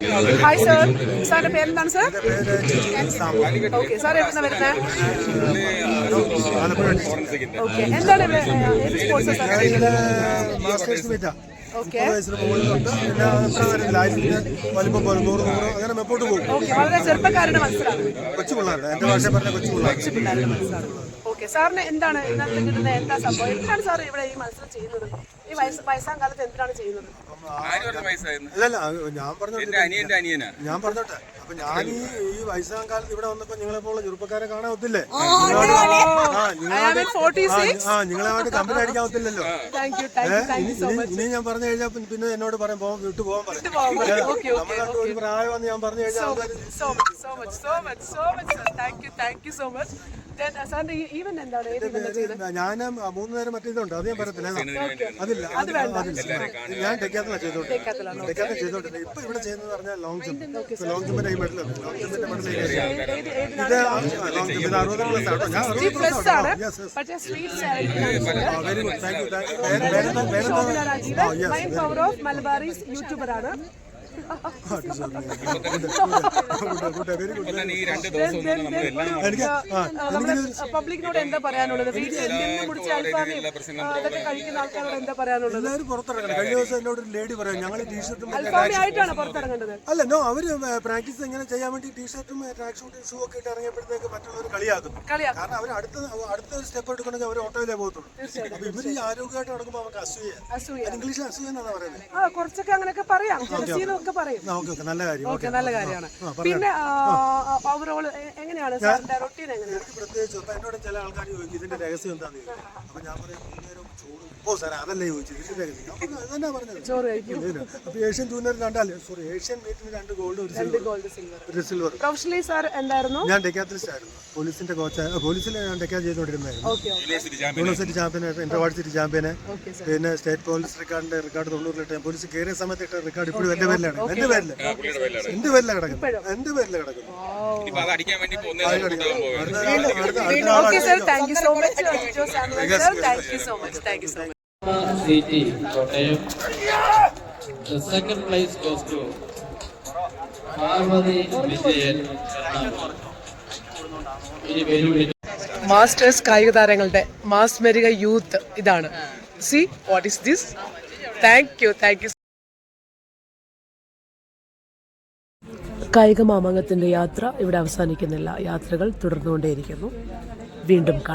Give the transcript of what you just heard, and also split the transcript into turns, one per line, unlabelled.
Hi sir, സാറിന്റെ പേരെന്താണ് sir? Okay, sir എവിടുന്ന വരുന്നത്? ഓക്കെ, എന്താണ് ഇവിടെ സ്പോർട്സ് സാർ? ഓക്കെ, വളരെ ചെറുപ്പക്കാരുടെ മത്സരമാണ്. കൊച്ചുപിള്ളേരുടെ മത്സരമാണ്. ഓക്കെ, സാറിന് എന്താണ് ഇന്നത്തെ കിട്ടുന്ന എന്താ സംഭവം? എന്താണ് സാർ ഇവിടെ ഈ മത്സരം ചെയ്യുന്നത്? ഈ വയസ്സാം കാലത്ത് എന്തിനാണ് ചെയ്യുന്നത്?
ഞാൻ പറഞ്ഞോട്ടെ. അപ്പൊ ഞാൻ ഈ വയസ്സാം കാലത്ത് ഇവിടെ വന്നപ്പോ നിങ്ങളെ പോലെ ചെറുപ്പക്കാരെ കാണാൻ ഒത്തില്ലേ? നിങ്ങളായിട്ട് കമ്പനി അടിക്കാൻ ഒത്തില്ലല്ലോ. ഇനി ഞാൻ പറഞ്ഞു കഴിഞ്ഞാൽ പിന്നെ എന്നോട് പറയാം വിട്ടു പോകാൻ പറയും. നമ്മളെ ഒരു പ്രായമെന്ന് ഞാൻ പറഞ്ഞു കഴിഞ്ഞാൽ ഞാൻ 3 നേരം മറ്റേതുണ്ട്, അത് ഞാൻ പറയത്തില്ല. അതില്ല, ഞാൻ ഡെക്കാത്തലാണ് ചെയ്തോണ്ടില്ല. ഇപ്പൊ ഇവിടെ ചെയ്യുന്നത് പറഞ്ഞാൽ ലോങ് ജമ്പിന്റെ ഈ മെഡലാണ്. ലോങ് ജമ്പിന്റെ മെഡൽ ഇത് ലോങ് ജമ്പ് 60+. ഞാൻ 60+.
പബ്ലിക്കിനോട് എന്താ പറയാനുള്ളത്? അതൊക്കെ കഴിക്കുന്ന ആൾക്കാരോട് എന്താ പറയാനുള്ളത്?
എല്ലാവരും പുറത്തിറങ്ങണം. കഴിഞ്ഞ ദിവസം എന്നോട് ഒരു ലേഡി പറയാം, ഞങ്ങൾ ടീഷർട്ടും
ആയിട്ടാണ് പുറത്തിറങ്ങേണ്ടത്.
അല്ല നോ, അവര് പ്രാക്ടീസ് എങ്ങനെ ചെയ്യാൻ വേണ്ടി ടീഷർട്ടും ട്രാക്ക് ഷൂട്ടും ഷൂ ഒക്കെ ഇട്ട് ഇറങ്ങിയപ്പോഴത്തേക്ക് മറ്റുള്ളവർ കളിയാക്കും. കാരണം അവർ അടുത്ത സ്റ്റെപ്പ് എടുക്കണമെങ്കിൽ അവർ ഓട്ടോയിലേ പോകത്തുള്ളൂ. അപ്പൊ ഇവര് ആരോഗ്യമായിട്ട് നടക്കുമ്പോൾ അവർക്ക് അസൂയ. ഇംഗ്ലീഷിൽ അസൂയ എന്നാണ് പറയുന്നത്.
കുറച്ചൊക്കെ അങ്ങനെയൊക്കെ പറയാം,
നല്ല
കാര്യമാണ്. പിന്നെ ഓവറോൾ എങ്ങനെയാണ് സാറിന്റെ റൊട്ടീൻ? എങ്ങനെയാണ്?
പ്രത്യേകിച്ച് എന്നോട് ചില ആൾക്കാർ ചോദിക്കും ഇതിന്റെ രഹസ്യം എന്താന്ന് ചോദിക്കും. അപ്പൊ ഞാൻ പറയും സാർ അതല്ലേ ചോദിച്ചു, ഇതിന്റെ രഹസ്യം അതന്നെ പറഞ്ഞത്.
ചോറ് കഴിക്കും.
അപ്പൊ ഏഷ്യൻ ജൂനിയർ ഏഷ്യൻ മീറ്റിന് 2 ഗോൾഡ് ഒരു സിൽവർ.
പ്രൊഫഷണലി സാർ എന്തായിരുന്നു?
ഞാൻ ഡെക്കാത്തലിസ്റ്റ് ആയിരുന്നു. പോലീസിന്റെ കോച്ച്. പോലീസിൽ ഞാൻ ഡെക്കാത്ത് ചെയ്തുകൊണ്ടിരുന്നായിരുന്നു. യൂണിവേഴ്സിറ്റി ചാമ്പ്യൻ, ഇന്റർവാഴ്സിറ്റി ചാമ്പ്യന്, പിന്നെ സ്റ്റേറ്റ് പോലീസ് റെക്കോർഡിന്റെ റെക്കോർഡ് 90 ഞാൻ പോലീസ് കയറിയ സമയത്ത് ഇട്ട റെക്കോർഡ് ഇപ്പോഴും എന്റെ പേരിലാണ് കിടക്കുന്നത്.
Second place goes to Parvati Vijayan.
Masters കായിക താരങ്ങളുടെ മാസ് മെരിക യൂത്ത് ഇതാണ്. See what is this? Thank you. കായിക മാമാങ്കത്തിന്റെ യാത്ര ഇവിടെ അവസാനിക്കുന്നില്ല. യാത്രകൾ തുടർന്നുകൊണ്ടേയിരിക്കുന്നു. വീണ്ടും കാണാം.